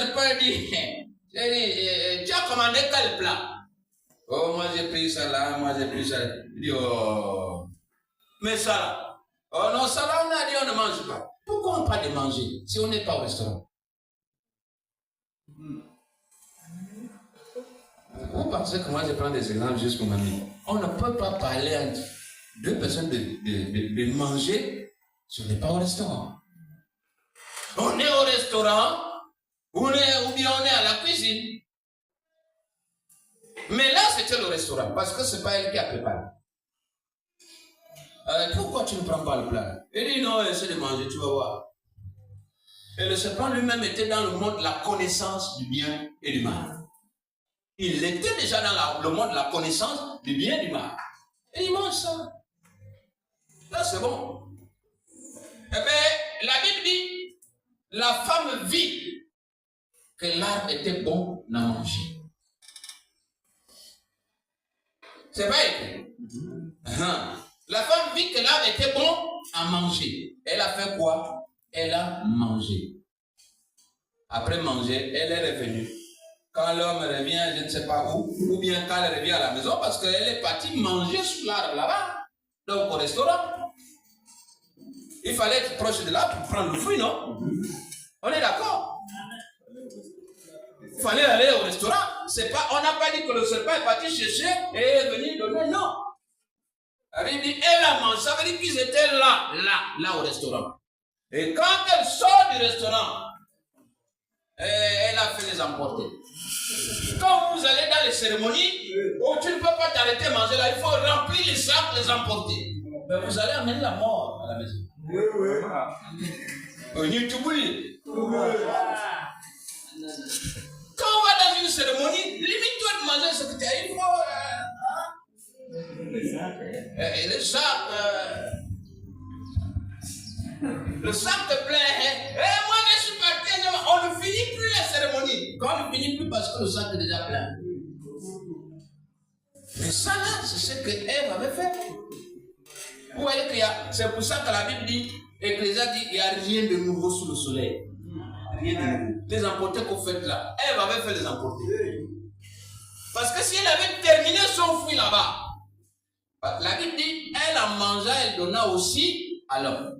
serpent dit, tu as commandé quel plat? Oh, moi j'ai pris ça là, moi j'ai pris ça. Il dit, oh, mais ça là. Oh non, ça là, on a dit on ne mange pas. Pourquoi on parle de manger si on n'est pas au restaurant? Vous pensez que moi je prends des exemples juste pour m'amuser? On ne peut pas parler entre deux personnes de manger si on n'est pas au restaurant. On est au restaurant, ou bien on est à la cuisine. Mais là, c'était le restaurant, parce que ce n'est pas elle qui a préparé. Pourquoi tu ne prends pas le plat? Il dit non, essaie de manger, tu vas voir. Et le serpent lui-même était dans le monde de la connaissance du bien et du mal. Il était déjà dans le monde de la connaissance du bien et du mal. Et il mange ça. Là, c'est bon. Eh bien, la Bible dit, la femme vit que l'arbre était bon à manger. C'est vrai. La femme vit que l'arbre était bon à manger. Elle a fait quoi? Elle a mangé. Après manger, elle est revenue. Quand l'homme revient, je ne sais pas où, ou bien quand elle revient à la maison, parce qu'elle est partie manger sur l'arbre là-bas, donc au restaurant. Il fallait être proche de l'arbre pour prendre le fruit, non? On est d'accord? Il fallait aller au restaurant. C'est pas, on n'a pas dit que le serpent est parti chercher et est venu donner, non. Elle dit, elle a mangé, ça veut dire qu'ils étaient là au restaurant. Et quand elle sort du restaurant, elle a fait les emporter. Quand vous allez dans les cérémonies, où tu ne peux pas t'arrêter à manger là, il faut remplir les sacs, les emporter. Mais vous allez amener la mort à la maison. Quand on va dans une cérémonie, limite-toi de manger ce que tu as, il faut... le sac te plaît. Moi je suis parti, on ne finit plus la cérémonie. Quand on ne finit plus parce que le sac est déjà plein. Mais ça là, c'est ce que Ève avait fait. Vous voyez que c'est pour ça que la Bible dit, Ecclésiaste dit, il n'y a rien de nouveau sous le soleil. Rien de nouveau. Les emportés que vous faites là, Ève avait fait les emportés. Parce que si elle avait terminé son fruit là-bas, la Bible dit, elle a mangé, elle donna aussi, alors,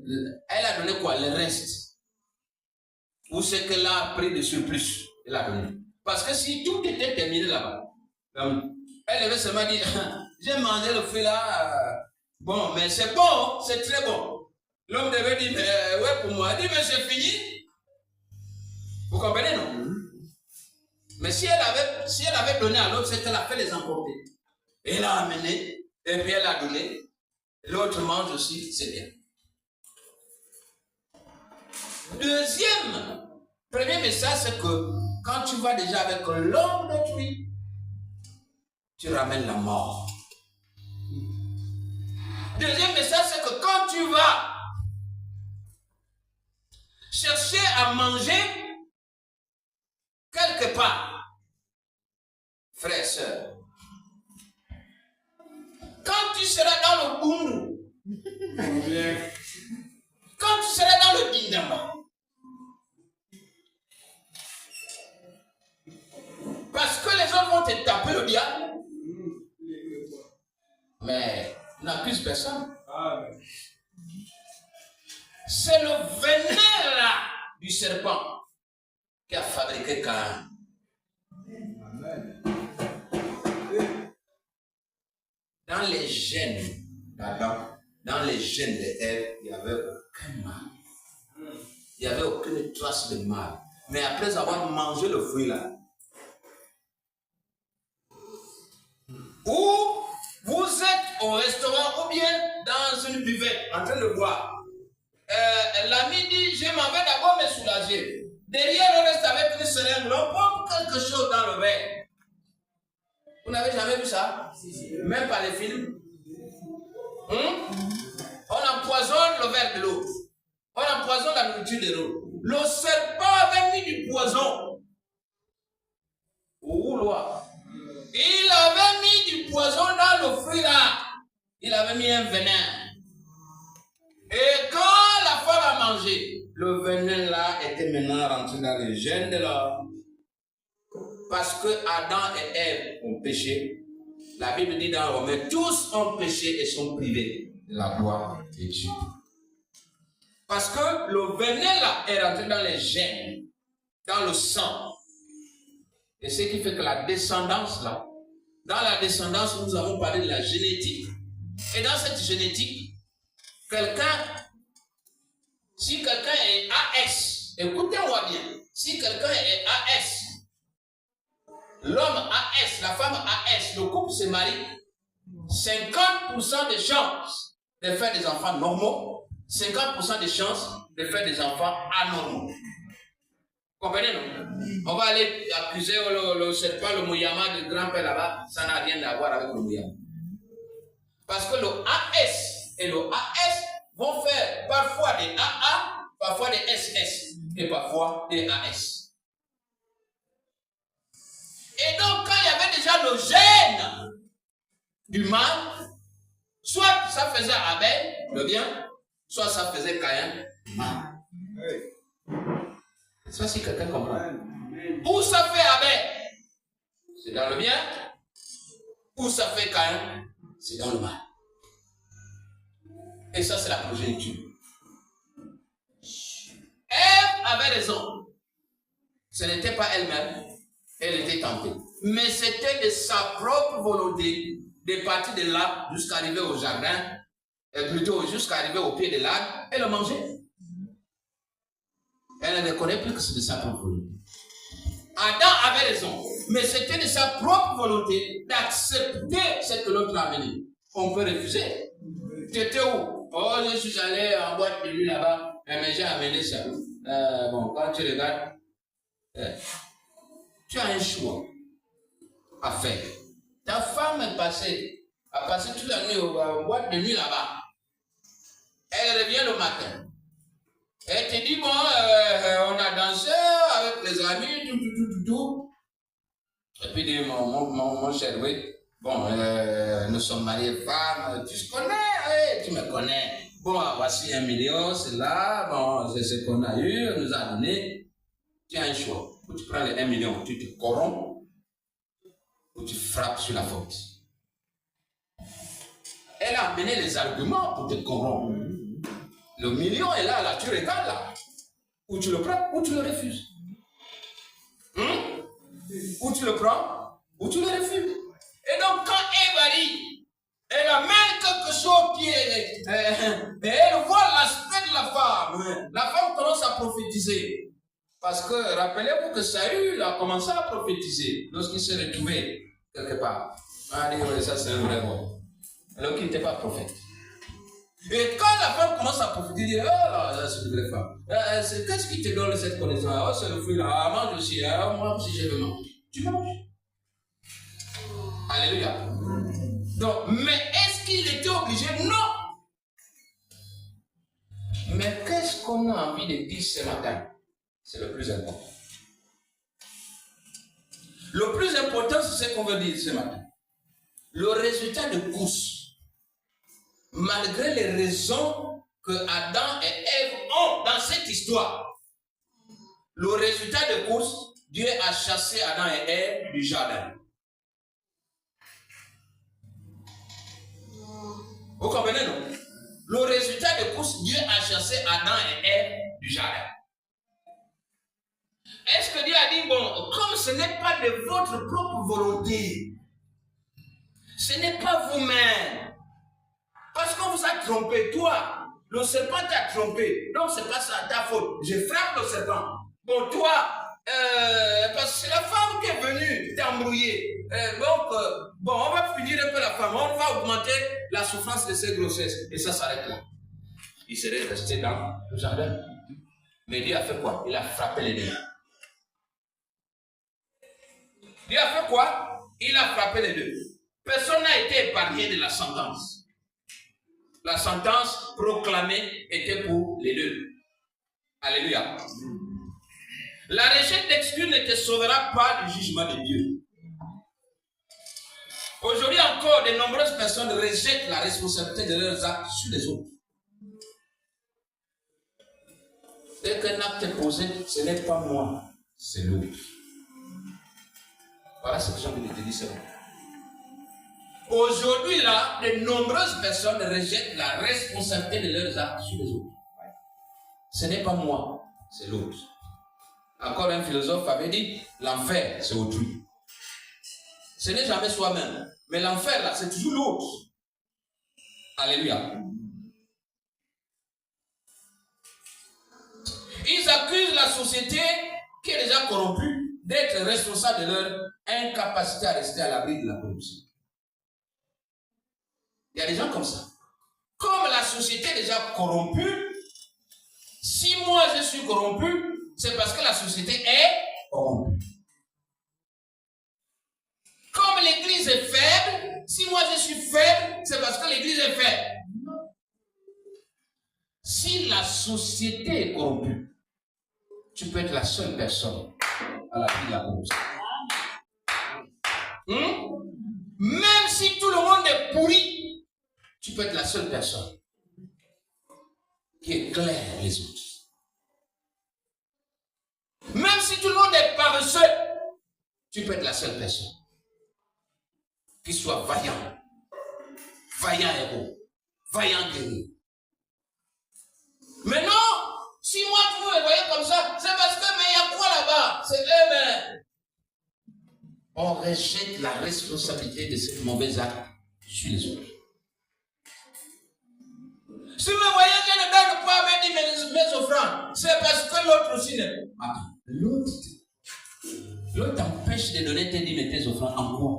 elle a donné quoi? Le reste. Ou ce qu'elle a pris de surplus, elle a donné. Parce que si tout était terminé là-bas, elle avait seulement dit, j'ai mangé le fruit là, bon, mais c'est bon, c'est très bon. L'homme devait dire, ouais, pour moi, elle dit, mais c'est fini. Vous comprenez, non? Mais si elle avait donné à l'autre, c'est qu'elle a fait les emporter. Elle a amené, et puis elle a donné. L'autre mange aussi, c'est bien. Premier message, c'est que quand tu vas déjà avec l'homme d'autrui, tu ramènes la mort. Deuxième message, c'est que quand tu vas chercher à manger quelque part, frère et soeur, quand tu seras dans le boum, quand tu seras dans le dindama, parce que les autres vont te taper le diable, mais n'accuse personne. C'est le venin là du serpent qui a fabriqué Caïn. Dans les gènes d'Adam, dans les gènes d'Ève, il n'y avait aucun mal. Il n'y avait aucune trace de mal. Mais après avoir mangé le fruit là, ou vous êtes au restaurant ou bien dans une buvette en train de boire. L'ami dit, je m'en vais d'abord me soulager. Derrière, on reste avec une seringue, on pompe quelque chose dans le verre. Vous n'avez jamais vu ça? Même par les films. On empoisonne le verre de l'autre. On empoisonne la nourriture de l'autre. Le serpent avait mis du poison. Il avait mis du poison dans le fruit là. Il avait mis un venin. Et quand la femme a mangé, le venin là était maintenant rentré dans les gènes de l'homme. parce que Adam et Ève ont péché, la Bible dit dans Romains, tous ont péché et sont privés de la gloire de Dieu. Parce que le venin là est rentré dans les gènes, dans le sang. Et ce qui fait que la descendance là, dans la descendance, nous avons parlé de la génétique. Et dans cette génétique, si quelqu'un est AS, écoutez-moi bien, si quelqu'un est AS, l'homme AS, la femme AS, le couple se marie, 50% de chances de faire des enfants normaux, 50% de chances de faire des enfants anormaux. Comprenez, non? On va aller accuser le serpent, le mouyama de grand-père là-bas, ça n'a rien à voir avec le mouyama. Parce que le AS et le AS vont faire parfois des AA, parfois des SS et parfois des AS. Et donc, quand il y avait déjà le gène du mal, soit ça faisait Abel, le bien, soit ça faisait Caïn, mal. Ça, si quelqu'un comprend. Où ça fait Abel, c'est dans le bien. Où ça fait Caïn, c'est dans le mal. Et ça, c'est la progéniture. Ève avait raison. Ce n'était pas elle-même. Elle était tentée. Mais c'était de sa propre volonté de partir de là jusqu'à arriver au jardin, et plutôt jusqu'à arriver au pied de l'arbre, et le manger. Elle ne reconnaît plus que c'est de sa propre volonté. Adam avait raison. Mais c'était de sa propre volonté d'accepter ce que l'autre a amené. On peut refuser. Tu étais où? Oh, je suis allé en boîte de nuit là-bas, mais j'ai amené ça. Bon, quand tu regardes, tu as un choix à faire. Ta femme a passé toute la nuit en boîte de nuit là-bas. Elle revient le matin. Elle te dit, bon, on a dansé avec les amis, tout. Et puis, dit, mon cher, oui. Bon, nous sommes mariés femmes, tu te connais, tu me connais. Bon, voici 1 million, c'est là, bon, c'est ce qu'on a eu, on nous a donné. Tu as un choix. Ou tu prends les 1 million, tu te corromps, ou tu frappes sur la faute. Elle a amené les arguments pour te corrompre. Le million est là, tu regardes là. Ou tu le prends, ou tu le refuses. Ou tu le prends, ou tu le refuses. Et donc, quand Ève arrive, elle amène quelque chose qui est... et elle voit l'aspect de la femme. La femme commence à prophétiser. Parce que, rappelez-vous que Saül a commencé à prophétiser lorsqu'il s'est retrouvé quelque part. Ah, oui, ça c'est un vrai mot. Alors qu'il n'était pas prophète. Et quand la femme commence à prophétiser, il dit, oh là, c'est une vraie femme. Qu'est-ce qui te donne cette connaissance? Oh, c'est le fruit là. Ah, mange aussi. Moi aussi, je veux manger. Tu manges. Alléluia. Donc, mais est-ce qu'il était obligé? Non. Mais qu'est-ce qu'on a envie de dire ce matin? C'est le plus important. Le plus important, c'est ce qu'on veut dire ce matin. Le résultat de course, malgré les raisons que Adam et Ève ont dans cette histoire, le résultat de course, Dieu a chassé Adam et Ève du jardin. Vous comprenez, non? Le résultat de course, Dieu a chassé Adam et Ève du jardin. Est-ce que Dieu a dit, bon, comme ce n'est pas de votre propre volonté, ce n'est pas vous-même, parce qu'on vous a trompé, toi, le serpent t'a trompé, donc c'est pas ça ta faute, je frappe le serpent. Bon, toi, parce que c'est la femme qui est venue t'embrouiller. Bon, on va punir un peu la femme, on va augmenter la souffrance de ses grossesses, et ça s'arrête là. Il serait resté dans le jardin. Mais Dieu a fait quoi? Il a frappé les deux. Dieu a fait quoi? Il a frappé les deux. Personne n'a été épargné de la sentence. La sentence proclamée était pour les deux. Alléluia. La recherche d'excuse ne te sauvera pas du jugement de Dieu. Aujourd'hui encore, de nombreuses personnes rejettent la responsabilité de leurs actes sur les autres. Dès qu'un acte est posé, ce n'est pas moi, c'est l'autre. Voilà ce que j'ai envie de te dire, c'est bon. Aujourd'hui, là, de nombreuses personnes rejettent la responsabilité de leurs actes sur les autres. Ce n'est pas moi, c'est l'autre. Encore un philosophe avait dit, l'enfer, c'est autrui. Ce n'est jamais soi-même. Mais l'enfer, là, c'est toujours l'autre. Alléluia. Ils accusent la société qui est déjà corrompue d'être responsable de leur incapacité à rester à l'abri de la corruption. Il y a des gens comme ça. Comme la société est déjà corrompue, si moi je suis corrompu, c'est parce que la société est corrompue. Comme l'église est faible, si moi je suis faible, c'est parce que l'église est faible. Si la société est corrompue, tu peux être la seule personne à l'abri de la corruption. Même si tout le monde est pourri, tu peux être la seule personne qui éclaire les autres. Même si tout le monde est paresseux, tu peux être la seule personne qui soit vaillant, vaillant héros, vaillant guerrier. Mais non, si moi tu veux me voyez comme ça, c'est parce que, mais il y a quoi là-bas? C'est eux-mêmes. On rejette la responsabilité de cette mauvaise acte sur les autres. Si vous me voyez, je ne donne pas mes offrandes, c'est parce que l'autre aussi ne. Attends, l'autre t'empêche de donner tes offrandes en quoi?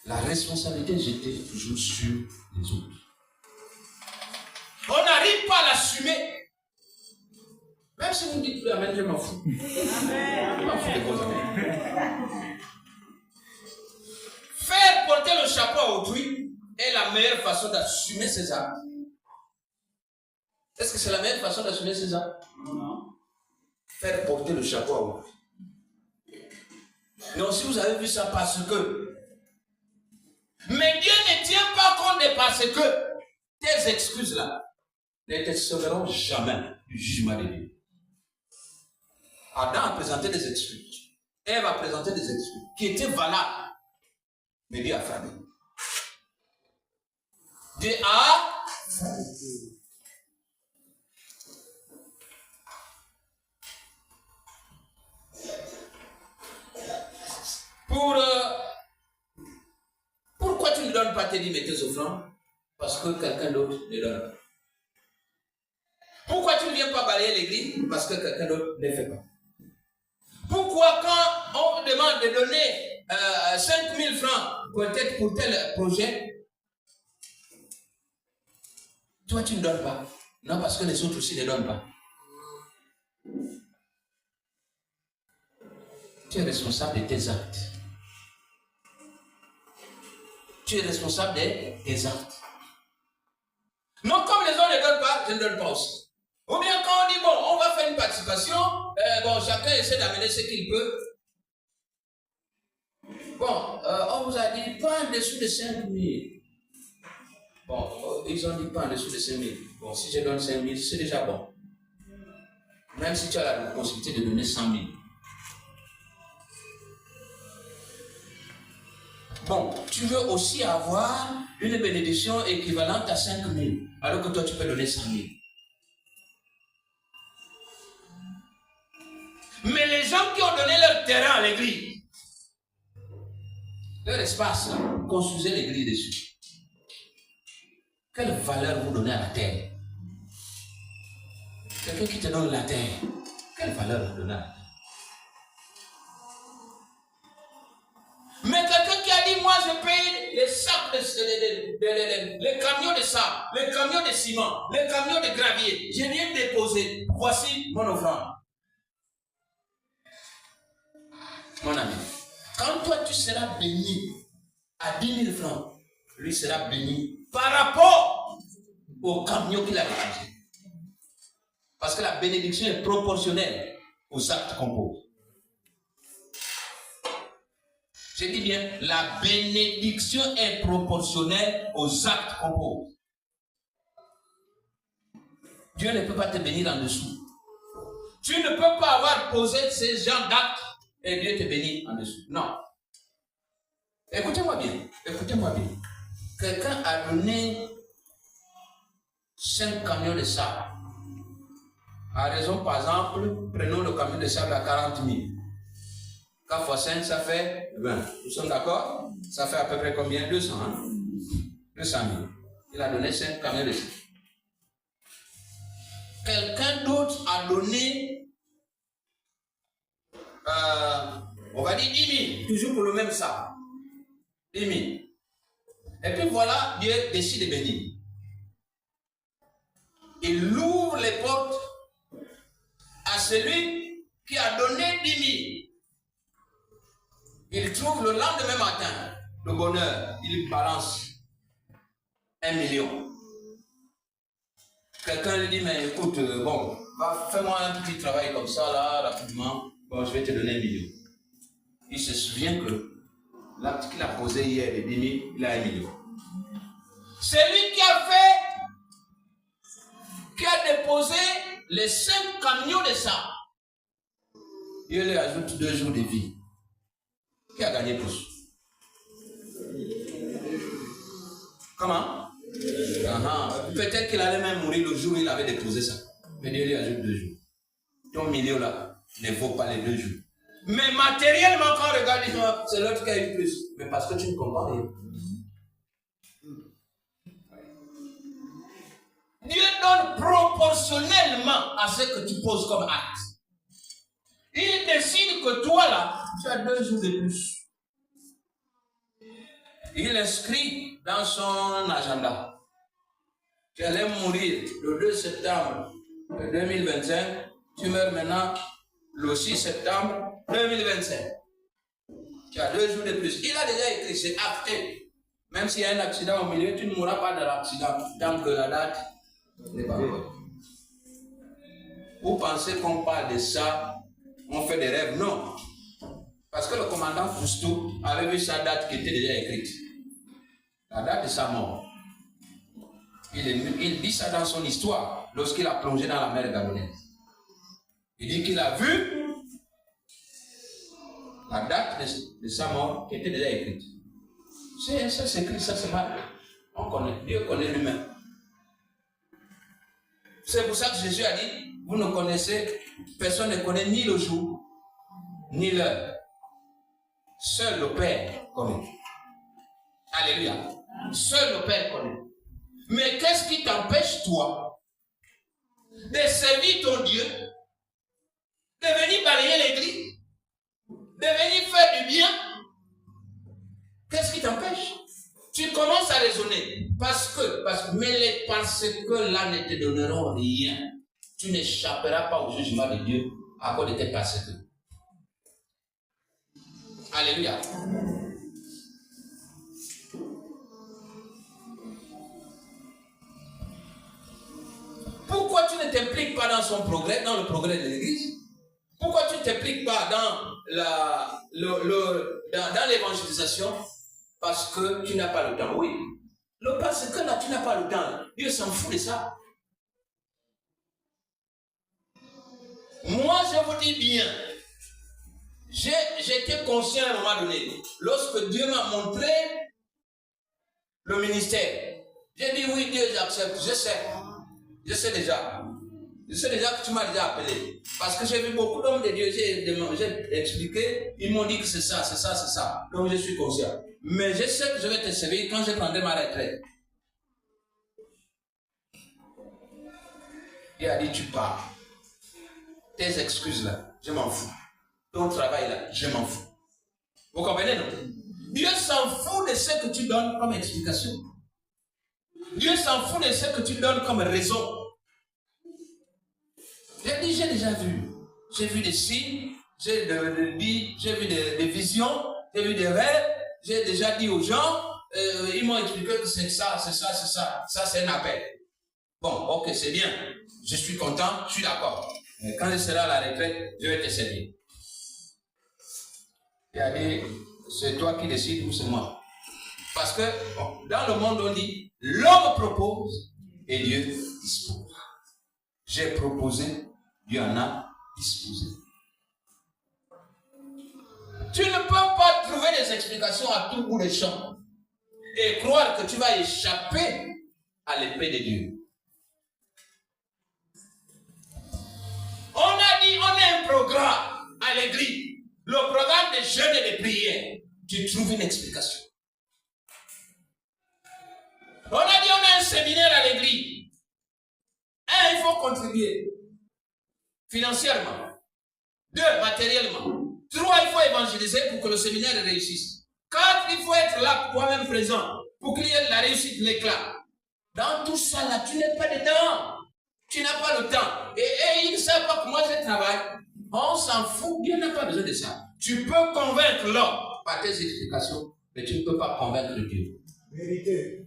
La responsabilité est jetée toujours sur les autres. On n'arrive pas à l'assumer. Même si vous me dites plus amen, je m'en fous. Je m'en fous de vos amis. Faire porter le chapeau à autrui est la meilleure façon d'assumer ses actes. Est-ce que c'est la meilleure façon d'assumer ses actes? Non. Faire porter le chapeau à autrui. Donc si vous avez vu ça parce que. Mais Dieu ne tient pas compte de parce que. Tes excuses là ne te sauveront jamais du jugement de Dieu. Adam a présenté des excuses. Ève a présenté des excuses qui étaient valables. Mais Dieu a frappé. Dieu a frappé. Pourquoi tu ne donnes pas tes dîmes et tes offrandes? Parce que quelqu'un d'autre ne donne. Pourquoi tu ne viens pas balayer l'église? Parce que quelqu'un d'autre ne fait pas. Pourquoi quand on vous demande de donner 5 000 francs peut-être pour tel projet, toi tu ne donnes pas? Non, parce que les autres aussi ne donnent pas. Tu es responsable de tes actes. Tu es responsable de tes actes. Non, comme les autres ne donnent pas, je ne donne pas aussi. Ou bien quand on dit, bon, on va faire une participation, bon, chacun essaie d'amener ce qu'il peut. Bon, on vous a dit, pas en dessous de 5 000. Bon, ils ont dit pas en dessous de 5 000. Bon, si je donne 5 000, c'est déjà bon. Même si tu as la possibilité de donner 100 000. Bon, tu veux aussi avoir une bénédiction équivalente à 5 000, alors que toi tu peux donner 100 000. Mais les gens qui ont donné leur terrain à l'église, leur espace, là, construisez l'église dessus. Quelle valeur vous donnez à la terre? Quelqu'un qui te donne la terre, quelle valeur vous donnez à la terre? Mais quelqu'un qui a dit, moi je paye les sacs, les camions de sable, les camions de ciment, les camions de gravier, je viens déposer, voici mon offrande. Mon ami, quand toi tu seras béni à 10 000 francs, lui sera béni par rapport au camion qu'il a déposé. Parce que la bénédiction est proportionnelle aux actes qu'on pose. Je dis bien, la bénédiction est proportionnelle aux actes qu'on pose. Dieu ne peut pas te bénir en dessous. Tu ne peux pas avoir posé ces genres d'actes et Dieu te bénit en dessous. Non. Écoutez-moi bien. Écoutez-moi bien. Quelqu'un a donné 5 camions de sable. À raison, par exemple, prenons le camion de sable à 40 000. 4 fois 5, ça fait 20. Nous sommes d'accord? Ça fait à peu près combien? 200, hein? 200 000. Il a donné 5 camions de sable. Quelqu'un d'autre a donné, on va dire 10 000, toujours pour le même sable. 10 000. Et puis voilà, Dieu décide de bénir. Il ouvre les portes à celui qui a donné 10 000. Il trouve le lendemain matin le bonheur. Il balance 1 million. Quelqu'un lui dit, mais écoute, bon, fais-moi un petit travail comme ça, là, rapidement. Bon, je vais te donner 1 million. Il se souvient que l'acte qu'il a posé hier de 10 000, il a 1 million. C'est lui qui a déposé les 5 camions de sable. Il lui ajoute 2 jours de vie. Qui a gagné plus? Comment? Peut-être qu'il allait même mourir le jour où il avait déposé ça. Mais Dieu lui ajoute 2 jours. Ton million là ne vaut pas les 2 jours. Mais matériellement, quand on regarde, c'est l'autre qui a eu plus. Mais parce que tu ne comprends rien. Dieu donne proportionnellement à ce que tu poses comme acte. Il décide que toi là, tu as 2 jours de plus. Il inscrit dans son agenda. Tu allais mourir le 2 septembre 2025. Tu meurs maintenant le 6 septembre 2025. Tu as 2 jours de plus. Il a déjà écrit, c'est acté. Même s'il y a un accident au milieu, tu ne mourras pas de l'accident tant que la date n'est pas bonne. Vous pensez qu'on parle de ça, on fait des rêves? Non. Parce que le commandant Cousteau avait vu sa date qui était déjà écrite. La date de sa mort. Il dit ça dans son histoire lorsqu'il a plongé dans la mer Gabonaise. Il dit qu'il a vu la date de sa mort qui était déjà écrite. Ça c'est écrit, ça c'est mal. On connaît, Dieu connaît lui-même. C'est pour ça que Jésus a dit, vous ne connaissez, personne ne connaît ni le jour, ni l'heure. Seul le Père connaît. Alléluia. Seul le Père connaît. Mais qu'est-ce qui t'empêche, toi, de servir ton Dieu, de venir balayer l'église, de venir faire du bien? Qu'est-ce qui t'empêche? Tu commences à raisonner. Parce que là ne te donneront rien. Tu n'échapperas pas au jugement de Dieu à cause de tes parce que. Alléluia. Pourquoi tu ne t'impliques pas dans son progrès, dans le progrès de l'église? Pourquoi tu ne t'impliques pas dans l'évangélisation? Parce que tu n'as pas le temps. Oui. Parce que là, tu n'as pas le temps. Dieu s'en fout de ça. Moi, je vous dis bien, j'étais conscient à un moment donné, lorsque Dieu m'a montré le ministère. J'ai dit oui, Dieu, j'accepte. Je sais déjà. Je sais déjà que tu m'as déjà appelé. Parce que j'ai vu beaucoup d'hommes de Dieu, j'ai expliqué, ils m'ont dit que c'est ça, c'est ça, c'est ça. Donc je suis conscient. Mais je sais que je vais te servir quand je prendrai ma retraite. Il a dit, tu pars. Tes excuses là, je m'en fous. Ton travail là, je m'en fous. Vous comprenez, non? Dieu s'en fout de ce que tu donnes comme explication. Dieu s'en fout de ce que tu donnes comme raison. J'ai déjà vu. J'ai vu des signes, j'ai vu des visions, j'ai vu des rêves. J'ai déjà dit aux gens, ils m'ont expliqué que c'est ça, c'est ça, c'est ça. Ça, c'est un appel. Bon, ok, c'est bien. Je suis content, je suis d'accord. Mais quand je serai à la retraite, je vais te servir. Il a dit, c'est toi qui décides ou c'est moi. Parce que dans le monde, on dit, l'homme propose et Dieu dispose. J'ai proposé, Dieu en a disposé. Tu ne peux pas trouver des explications à tout bout de champ et croire que tu vas échapper à l'épée de Dieu. On a dit, on a un programme à l'église. Le programme de jeûne et de prière. Tu trouves une explication. On a dit, on a un séminaire à l'église. Un, il faut contribuer financièrement. Deux, matériellement. Trois, il faut évangéliser pour que le séminaire réussisse. Quatre, il faut être là, toi-même présent, pour qu'il y ait la réussite, l'éclat. Dans tout ça, là, tu n'es pas dedans. Tu n'as pas le temps. Et ils ne savent pas que moi, je travaille. On s'en fout. Dieu n'a pas besoin de ça. Tu peux convaincre l'homme par tes explications, mais tu ne peux pas convaincre Dieu. Vérité.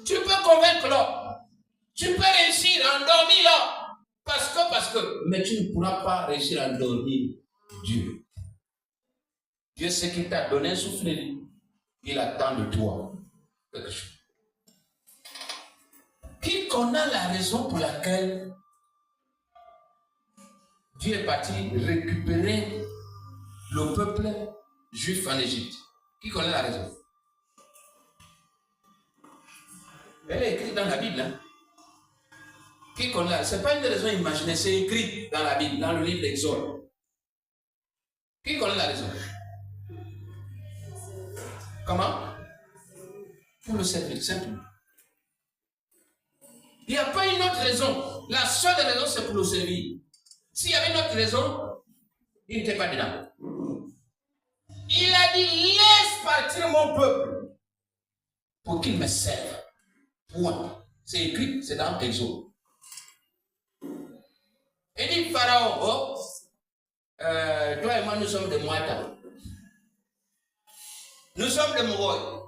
Tu peux convaincre l'homme. Tu peux réussir à endormir l'homme. Parce que, mais tu ne pourras pas réussir à endormir Dieu. Dieu sait qu'il t'a donné un souffle de vie. Il attend de toi quelque chose. Qui connaît la raison pour laquelle Dieu est parti récupérer le peuple juif en Égypte? Qui connaît la raison? Elle est écrite dans la Bible. Hein? Qui connaît la raison? Ce n'est pas une raison imaginée, c'est écrit dans la Bible, dans le livre d'Exode. Qui connaît la raison? Comment? Pour le servir, simplement. Il n'y a pas une autre raison. La seule raison, c'est pour le servir. S'il y avait une autre raison, il n'était pas dedans. Il a dit, laisse partir mon peuple pour qu'il me serve. Point. C'est écrit, c'est dans Exode. Il dit, Pharaon, oh, toi et moi, nous sommes des Moatas. Nous sommes des Moroïs.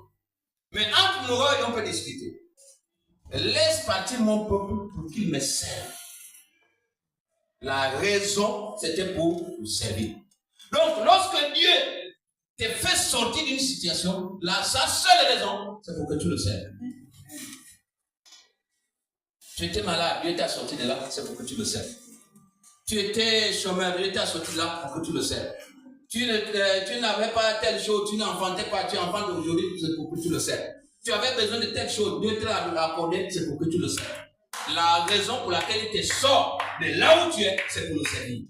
Mais entre Moroïs, on peut discuter. Laisse partir mon peuple pour qu'il me serve. La raison, c'était pour le servir. Donc, lorsque Dieu te fait sortir d'une situation, sa seule raison, c'est pour que tu le serves. Tu étais malade, Dieu t'a sorti de là, c'est pour que tu le serves. Tu étais chômeur, Dieu t'a sorti de là pour que tu le serves. Tu n'avais pas telle chose, tu n'enfantais pas, tu enfantes aujourd'hui, c'est pour que tu le serves. Tu avais besoin de telle chose, Dieu te l'a accordé, c'est pour que tu le serves. La raison pour laquelle il te sort de là où tu es, c'est pour le servir.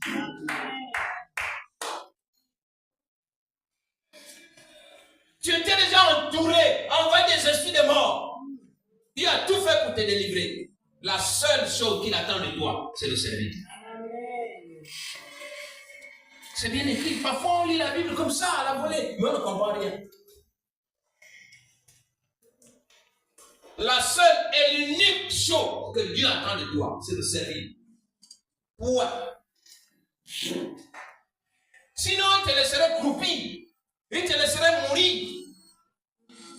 Tu étais déjà entouré, envoyé des esprits de mort. Il a tout fait pour te délivrer. La seule chose qu'il attend de toi, c'est le servir. C'est bien écrit. Parfois, on lit la Bible comme ça, à la volée, mais on ne comprend rien. La seule et l'unique chose que Dieu attend de toi, c'est le servir. Pourquoi? Sinon, il te laisserait croupir. Il te laisserait mourir.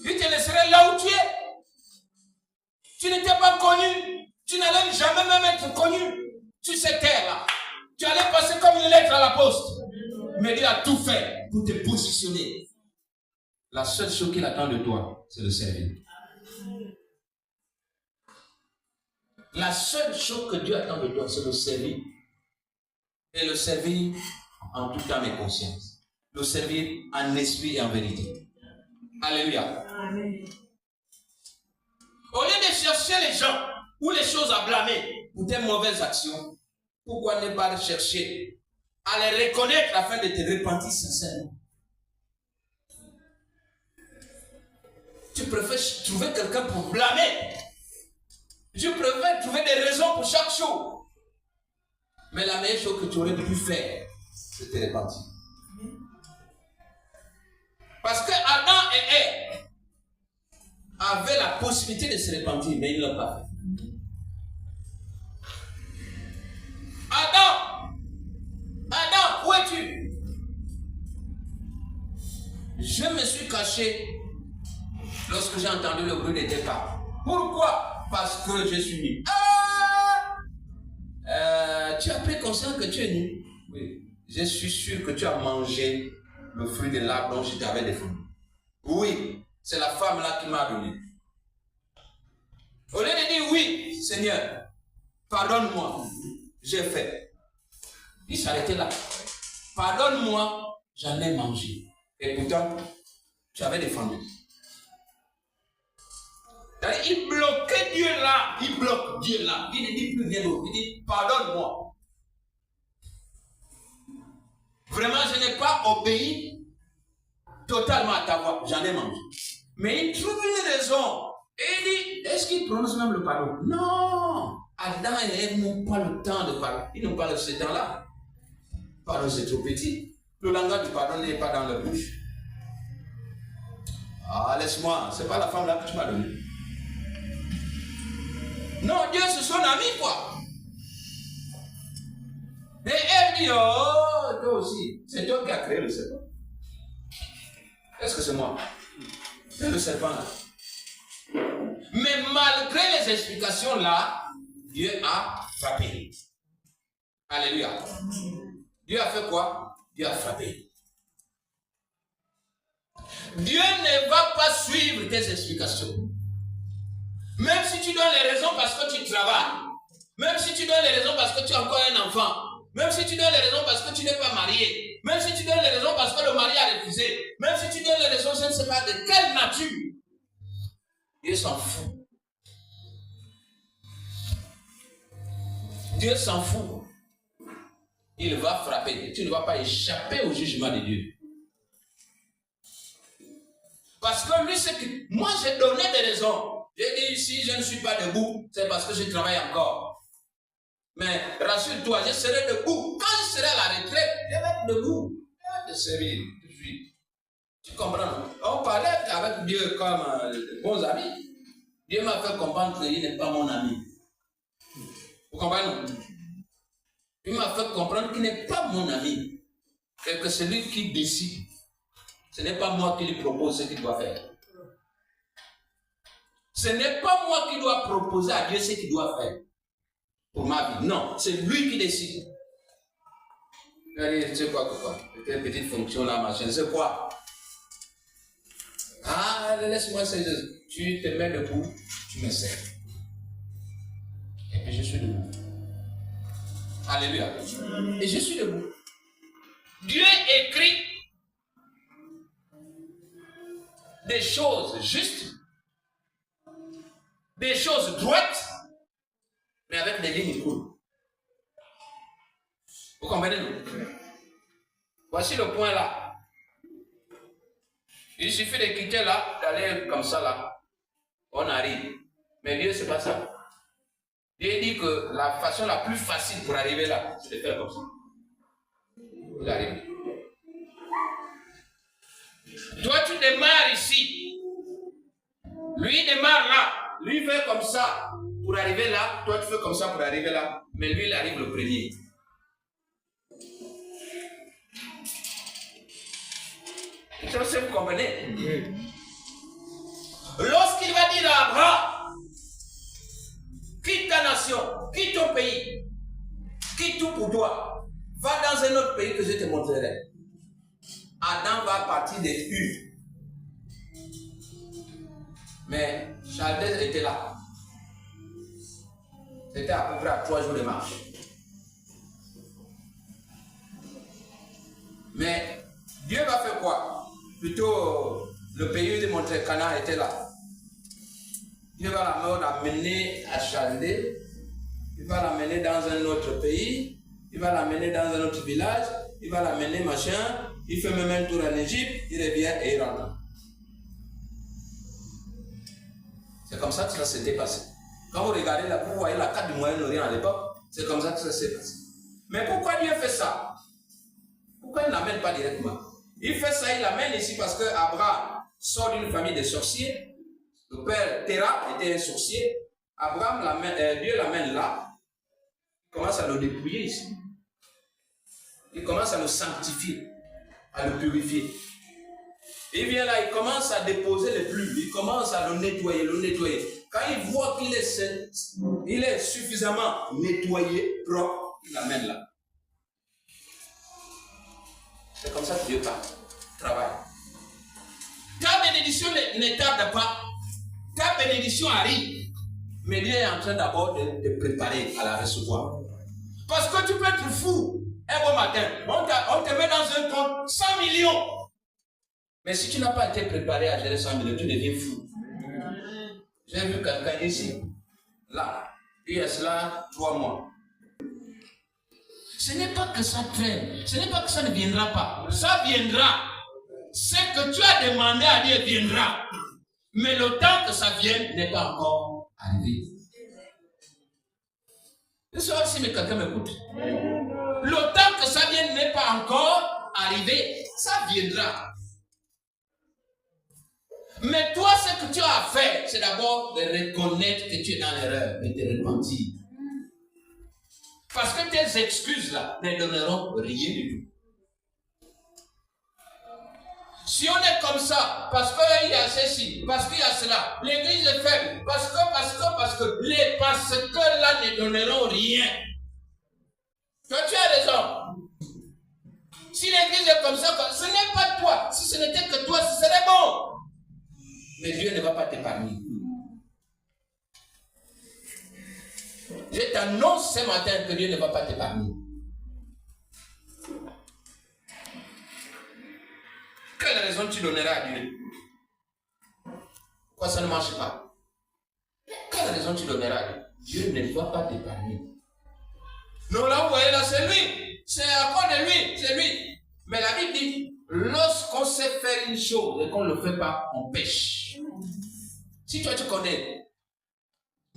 Il te laisserait là où tu es. Tu n'étais pas connu. Tu n'allais jamais même être connu sur cette terre-là. Tu allais passer comme une lettre à la poste. Mais Dieu a tout fait pour te positionner. La seule chose qu'il attend de toi, c'est le servir. La seule chose que Dieu attend de toi, c'est le servir. Et le servir en tout temps et conscience. Le servir en esprit et en vérité. Alléluia. Amen. Au lieu de chercher les gens ou les choses à blâmer pour tes mauvaises actions, pourquoi ne pas chercher à les reconnaître afin de te repentir sincèrement? Tu préfères trouver quelqu'un pour blâmer. Tu préfères trouver des raisons pour chaque chose. Mais la meilleure chose que tu aurais pu faire, c'est te repentir. Parce que Adam et Ève avaient la possibilité de se repentir, mais ils ne l'ont pas fait. Adam, où es-tu? Je me suis caché lorsque j'ai entendu le bruit des départs. Pourquoi? Parce que je suis nu. Tu as pris conscience que tu es nu? Oui. Je suis sûr que tu as mangé le fruit de l'arbre dont je t'avais défendu. Oui, c'est la femme là qui m'a donné. Au lieu de dire oui, Seigneur, pardonne-moi, j'ai fait. Il s'arrêtait là. pardonne-moi, j'en ai mangé. Et pourtant, tu avais défendu. Il bloquait Dieu là. Il bloque Dieu là. Il ne dit plus rien d'autre. Il dit, pardonne-moi. Vraiment, je n'ai pas obéi totalement à ta voix. J'en ai mangé. Mais il trouve une raison. Et il dit, est-ce qu'il prononce même le pardon? Non. Adam et Ève n'ont pas le temps de parler. Ils n'ont pas ce temps-là. Pardon, c'est trop petit. Le langage du pardon n'est pas dans leur bouche. Ah, laisse-moi. C'est pas la femme là que tu m'as donnée. Non, Dieu, c'est son ami, quoi. Et Ève dit, oh, toi aussi. C'est toi qui as créé le serpent. Est-ce que c'est moi? C'est le serpent là. Mais malgré les explications là, Dieu a frappé. Alléluia. Dieu a fait quoi? Dieu a frappé. Dieu ne va pas suivre tes explications. Même si tu donnes les raisons parce que tu travailles, même si tu donnes les raisons parce que tu as encore un enfant, même si tu donnes les raisons parce que tu n'es pas marié, même si tu donnes les raisons parce que le mari a refusé, même si tu donnes les raisons, je ne sais pas de quelle nature, Dieu s'en fout. Dieu s'en fout. Il va frapper. Tu ne vas pas échapper au jugement de Dieu. Parce que lui, c'est que moi, j'ai donné des raisons. J'ai dit, si je ne suis pas debout, c'est parce que je travaille encore. Mais rassure-toi, je serai debout. Quand je serai à la retraite, je vais être debout. Je vais te servir tout de suite. Tu comprends? On parlait avec Dieu comme de bons amis. Dieu m'a fait comprendre qu'il n'est pas mon ami. Vous comprenez? Il m'a fait comprendre qu'il n'est pas mon ami. Et que c'est lui qui décide. Ce n'est pas moi qui lui propose ce qu'il doit faire. Ce n'est pas moi qui dois proposer à Dieu ce qu'il doit faire pour ma vie. Non, c'est lui qui décide. Allez, tu sais quoi, quelle petite fonction là, machin, c'est quoi? Ah, laisse-moi saisir. Tu te mets debout, tu me sers. Et puis je suis debout. Alléluia. Et je suis debout. Dieu écrit des choses justes, des choses droites, mais avec des lignes courtes. Vous comprenez, non? Voici le point là. Il suffit de quitter là, d'aller comme ça là. On arrive. Mais Dieu, c'est pas ça. Dieu dit que la façon la plus facile pour arriver là, c'est de faire comme ça. Vous arrivez. Toi, tu démarres ici. Lui démarre là. Lui fait comme ça pour arriver là. Toi, tu fais comme ça pour arriver là. Mais lui, il arrive le premier. Ça, vous comprenez? Lorsqu'il va dire à Abraham, quitte ta nation, quitte ton pays, quitte tout pour toi, va dans un autre pays que je te montrerai. Adam va partir de Ur. Mais Chaldès était là. C'était à peu près à 3 jours de marche. Mais Dieu va faire quoi? Plutôt, le pays de montrer Canaan était là. Dieu va l'amener à Chaldée. Il va l'amener dans un autre pays. Il va l'amener dans un autre village. Il va l'amener machin. Il fait même un tour en Égypte. Il revient et il rentre. C'est comme ça que ça s'était passé. Quand vous regardez là, vous voyez la carte du Moyen-Orient à l'époque, c'est comme ça que ça s'est passé. Mais pourquoi Dieu fait ça? Pourquoi il ne l'amène pas directement? Il fait ça, il l'amène ici parce que Abraham sort d'une famille de sorciers. Le père Terah était un sorcier. Dieu l'amène là. Il commence à le dépouiller ici. Il commence à le sanctifier, à le purifier. Il vient là, il commence à déposer les plumes. Il commence à le nettoyer. Quand il voit qu'il est suffisamment nettoyé, propre, il l'amène là. C'est comme ça que Dieu travaille. Ta bénédiction ne tarde pas. Ta bénédiction arrive. Mais Dieu est en train d'abord de te préparer à la recevoir. Parce que tu peux être fou. Un bon matin, on te met dans un compte 100 millions. Mais si tu n'as pas été préparé à gérer 100 millions, tu deviens fou. J'ai vu quelqu'un ici, là, il y a cela 3 mois. Ce n'est pas que ça traîne, ce n'est pas que ça ne viendra pas. Ça viendra. Ce que tu as demandé à Dieu viendra. Mais le temps que ça vienne n'est pas encore arrivé. Je sais pas si quelqu'un m'écoute. Le temps que ça vienne n'est pas encore arrivé. Ça viendra. Mais toi, ce que tu as à faire, c'est d'abord de reconnaître que tu es dans l'erreur et de repentir. Parce que tes excuses là ne donneront rien du tout. Si on est comme ça, parce qu'il y a ceci, parce qu'il y a cela, l'église est faible, parce que, les parce que là ne donneront rien. Toi, tu as raison. Si l'église est comme ça, ce n'est pas toi. Si ce n'était que toi, ce serait bon. Mais Dieu ne va pas t'épargner. Je t'annonce ce matin que Dieu ne va pas t'épargner. Quelle raison tu donneras à Dieu? Pourquoi ça ne marche pas? Quelle raison tu donneras à Dieu? Dieu ne va pas t'épargner. Non, là, vous voyez, là, c'est lui. C'est à cause de lui. C'est lui. Mais la Bible dit, lorsqu'on sait faire une chose et qu'on ne le fait pas, on pêche. Si toi, tu connais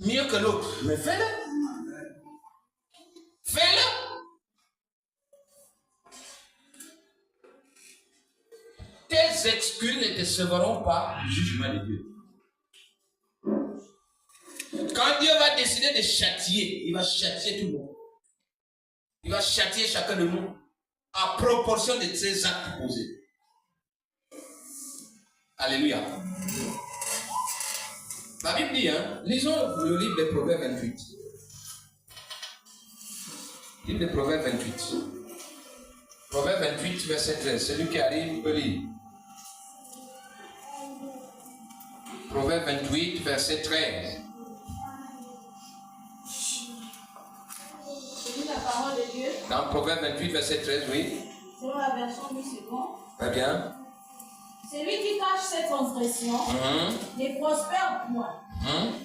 mieux que l'autre, mais fais-le. Fais-le. Tes excuses ne te sauveront pas du jugement de Dieu. Quand Dieu va décider de châtier, il va châtier tout le monde. Il va châtier chacun de nous à proportion de ses actes posés. Alléluia. La Bible dit, lisons le livre des Proverbes 28. Livre des Proverbes 28. Proverbes 28, verset 13. Celui qui arrive peut lire. Proverbes 28, verset 13. C'est la parole de Dieu. Dans Proverbes 28, verset 13, oui. Selon la version du second. Très bien. Celui qui cache ses transgressions ne prospère point.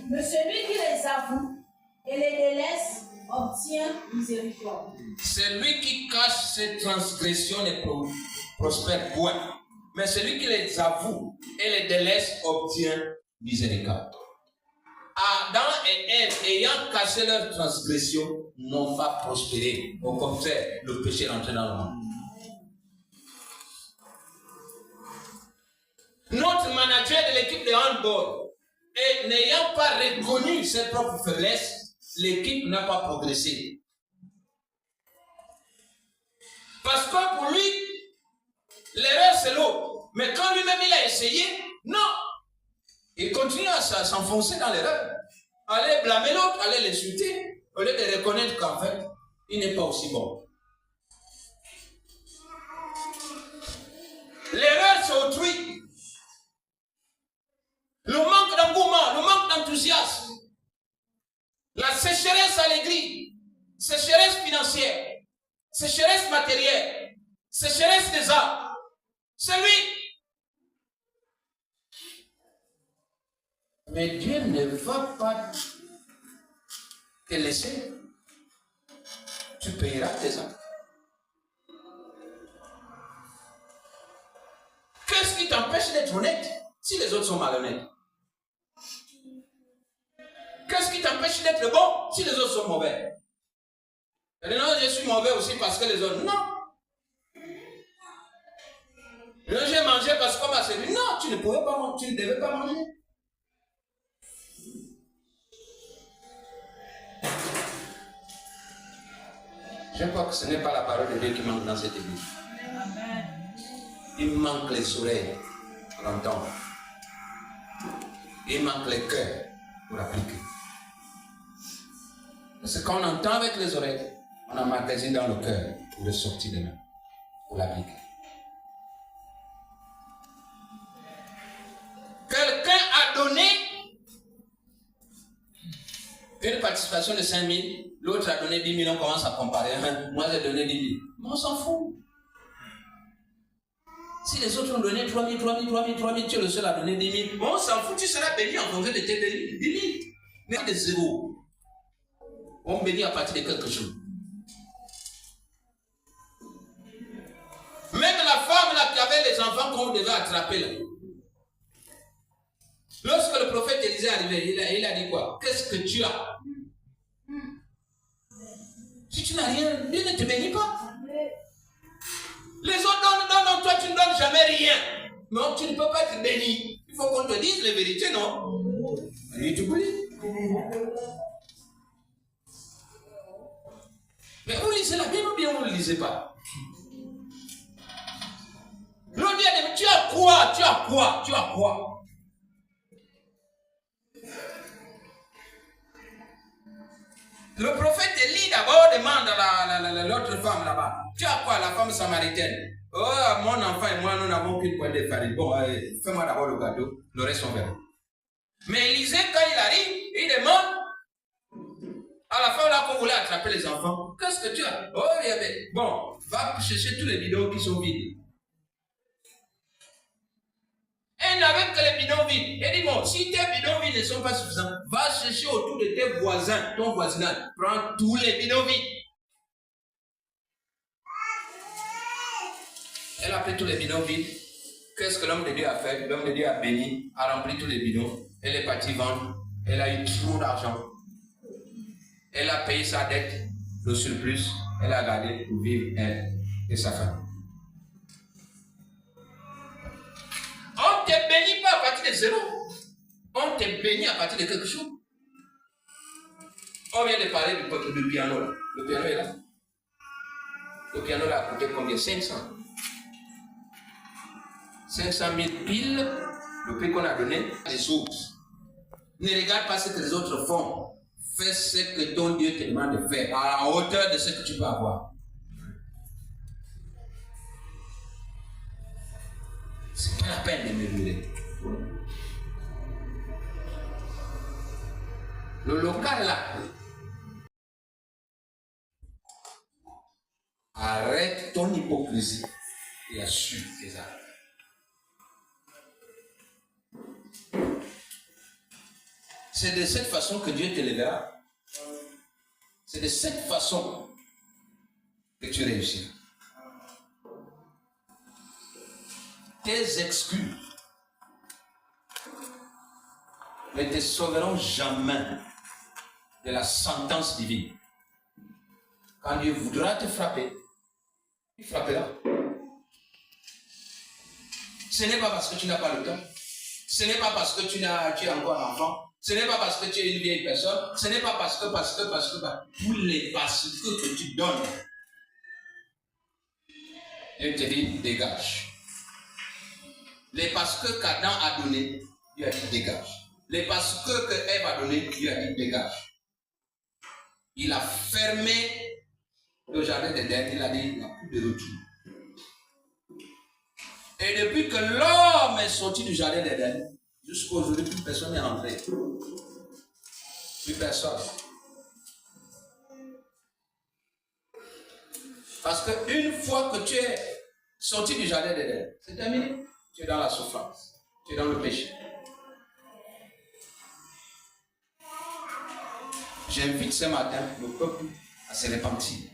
Mais celui qui les avoue et les délaisse obtient miséricorde. Celui qui cache ses transgressions ne prospère point. Mais celui qui les avoue et les délaisse obtient miséricorde. Adam et Ève, ayant caché leurs transgressions, n'ont pas prospéré. Au contraire, le péché est entré dans le monde. Notre manager de l'équipe de handball, et n'ayant pas reconnu ses propres faiblesses, l'équipe n'a pas progressé. Parce que pour lui, l'erreur c'est l'autre. Mais quand lui-même il a essayé, non. Il continue à s'enfoncer dans l'erreur. Aller blâmer l'autre, aller l'insulter, au lieu de reconnaître qu'en fait, il n'est pas aussi bon. L'erreur c'est autrui. Le manque d'engouement, le manque d'enthousiasme, la sécheresse à l'église, sécheresse financière, sécheresse matérielle, sécheresse des âmes, c'est lui. Mais Dieu ne va pas te laisser. Tu payeras tes actes. Qu'est-ce qui t'empêche d'être honnête si les autres sont malhonnêtes? Qu'est-ce qui t'empêche d'être bon si les autres sont mauvais? Et non, je suis mauvais aussi parce que les autres... Non. Non, j'ai mangé parce qu'on m'a servi. Non, tu ne pouvais pas manger, tu ne devais pas manger. Je crois que ce n'est pas la parole de Dieu qui manque dans cette église. Il manque les oreilles pour entendre. Il manque les cœurs pour appliquer. Parce que quand on entend avec les oreilles, on emmagasine dans le cœur pour le sortir de main, pour l'appliquer. Quelqu'un a donné Une participation de 5 000, l'autre a donné 10 000, on commence à comparer. Moi, j'ai donné 10 000. Mais on s'en fout. Si les autres ont donné 3 000, 3 000, 3 000, 3 000, tu es le seul à donner 10 000. On s'en fout, tu seras béni en fonction de tes 10 000. Mais de zéro. On bénit à partir de quelque chose. Même la femme là qui avait les enfants qu'on devait attraper là. Lorsque le prophète Élisée est arrivé, il a dit quoi? Qu'est-ce que tu as? Si tu n'as rien, Dieu ne te bénit pas. Les autres donnent, toi tu ne donnes jamais rien. Non, tu ne peux pas être béni. Il faut qu'on te dise les vérités, non? Et tu voulais. Mais vous lisez la Bible ou bien vous ne le lisez pas? L'autre dit, tu as quoi? Tu as quoi? Tu as quoi? Le prophète Élie d'abord demande à l'autre femme là-bas, tu as quoi, la femme samaritaine? Oh, mon enfant et moi, nous n'avons qu'une pointe de farine. Bon, fais-moi d'abord le gâteau, le reste on verra. Mais Élisée, quand il arrive, il demande à la femme là qu'on voulait attraper les enfants, qu'est-ce que tu as? Oh, il y avait. Bon, va chercher tous les bidons qui sont vides. Elle n'avait que les bidons vides. Elle dit, bon, si tes bidons vides ne sont pas suffisants, va chercher autour de tes voisins, ton voisinage. Prends tous les bidons vides. Elle a pris tous les bidons vides. Qu'est-ce que l'homme de Dieu a fait? L'homme de Dieu a béni, a rempli tous les bidons. Elle est partie vendre. Elle a eu trop d'argent. Elle a payé sa dette, le surplus. Elle a gardé pour vivre, elle et sa famille. On ne te bénit pas à partir de zéro. On te bénit à partir de quelque chose. On vient de parler du piano là. Le piano est là. Le piano là a coûté combien? 500. 500 000 piles, le prix qu'on a donné à des autres. Ne regarde pas ce que les autres font. Fais ce que ton Dieu te demande de faire à la hauteur de ce que tu peux avoir. C'est pas la peine de murmurer. Le local là. Arrête ton hypocrisie et assume tes actes. C'est de cette façon que Dieu te lèvera. C'est de cette façon que tu réussiras. Tes excuses ne te sauveront jamais de la sentence divine. Quand Dieu voudra te frapper, il frappera. Ce n'est pas parce que tu n'as pas le temps. Ce n'est pas parce que tu es encore un enfant. Ce n'est pas parce que tu es une vieille personne. Ce n'est pas parce que tous les parce que tu donnes. Dieu te dit, dégage. Les parce que qu'Adam a donné, Dieu a dit dégage. Les parce que Ève a donné, Dieu a dit dégage. Il a fermé le jardin d'Éden, il a dit il n'y a plus de retour. Et depuis que l'homme est sorti du jardin d'Éden, jusqu'à aujourd'hui, plus personne n'est rentré. Plus personne. Parce qu'une fois que tu es sorti du jardin d'Éden, c'est terminé. Tu es dans la souffrance. Tu es dans le péché. J'invite ce matin le peuple à se repentir.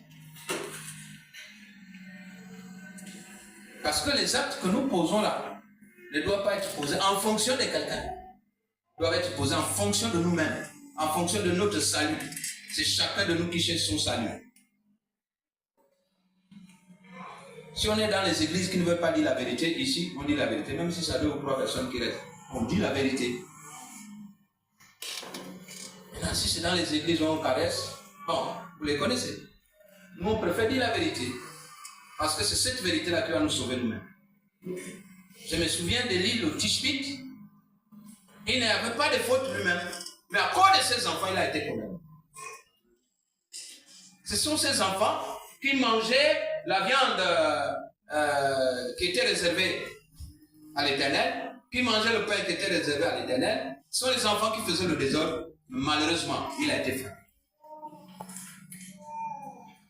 Parce que les actes que nous posons là ne doivent pas être posés en fonction de quelqu'un. Ils doivent être posés en fonction de nous-mêmes, en fonction de notre salut. C'est chacun de nous qui cherche son salut. Si on est dans les églises qui ne veulent pas dire la vérité, ici, on dit la vérité, même si ça 2 ou 3 personnes qui restent. On dit la vérité. Maintenant, si c'est dans les églises où on caresse, bon, vous les connaissez. Nous, on préfère dire la vérité. Parce que c'est cette vérité-là qui va nous sauver nous-mêmes. Je me souviens de l'île Tishbit. Il n'avait pas de faute lui-même. Mais à cause de ses enfants, il a été condamné. Ce sont ces enfants qui mangeaient la viande qui était réservée à l'Éternel, qui mangeaient le pain qui était réservé à l'Éternel. Ce sont les enfants qui faisaient le désordre. Malheureusement, il a été frappé.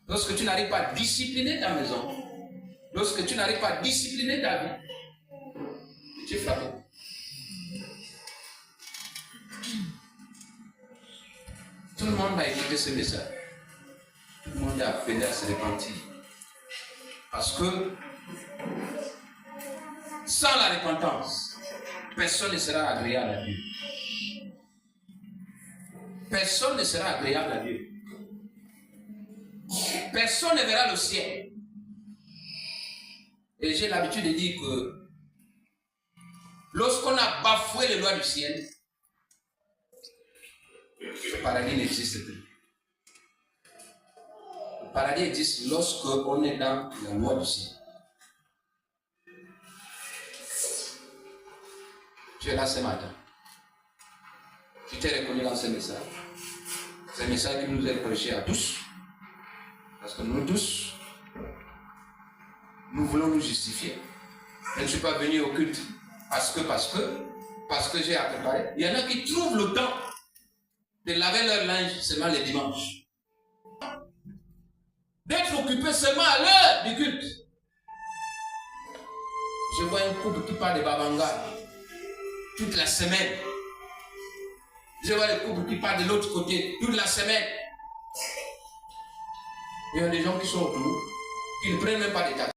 Lorsque tu n'arrives pas à discipliner ta maison, lorsque tu n'arrives pas à discipliner ta vie, tu es frappé. Tout le monde va écouter ce message. Tout le monde est appelé à se repentir. Parce que sans la repentance, personne ne sera agréable à Dieu. Personne ne sera agréable à Dieu. Personne ne verra le ciel. Et j'ai l'habitude de dire que lorsqu'on a bafoué les lois du ciel, le paradis n'existe plus. Le paradis existe lorsqu'on est dans la loi du ciel. Tu es là ce matin. Tu t'es reconnu dans ce message. C'est un message qui nous est prêché à tous. Parce que nous tous, nous voulons nous justifier. Je ne suis pas venu au culte parce que j'ai à préparer. Il y en a qui trouvent le temps de laver leur linge seulement les dimanches. D'être occupés seulement à l'heure du culte. Je vois un couple qui parle de Babanga toute la semaine. Je vois les couples qui parlent de l'autre côté toute la semaine. Il y a des gens qui sont autour, qui ne prennent même pas des taxis.